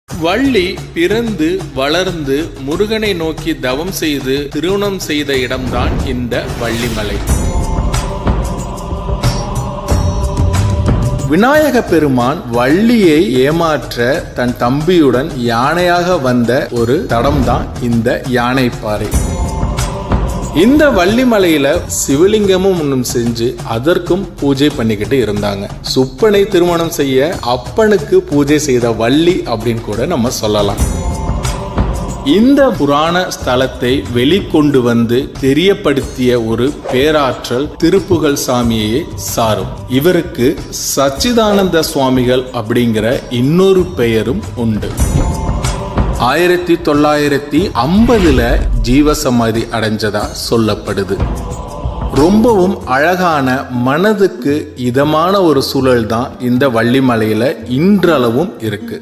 வள்ளி பிறந்து வளர்ந்து முருகனை நோக்கி தவம் செய்து திருமணம் செய்த இடம்தான் இந்த வள்ளிமலை. விநாயக பெருமான் வள்ளியை ஏமாற்ற தன் தம்பியுடன் யானையாக வந்த ஒரு தடம்தான் இந்த யானைப்பாறை. இந்த வள்ளிமலையில சிவலிங்கமும் ஒன்றும் செஞ்சு அதற்கும் பூஜை பண்ணிக்கிட்டு இருந்தாங்க. சுப்பனை திருமணம் செய்ய அப்பனுக்கு பூஜை செய்த வள்ளி அப்படின்னு கூட நம்ம சொல்லலாம். இந்த புராண ஸ்தலத்தை வெளிக்கொண்டு வந்து தெரியப்படுத்திய ஒரு பேராற்றல் திருப்புகழ் சாமியையே சாரும். இவருக்கு சச்சிதானந்த சுவாமிகள் அப்படிங்கிற இன்னொரு பெயரும் உண்டு. 1950 ஜீவசமாதி அடைஞ்சதா சொல்லப்படுது. ரொம்பவும் அழகான மனதுக்கு இதமான ஒரு சூழல் தான் இந்த வள்ளிமலையில இன்றளவும் இருக்கு.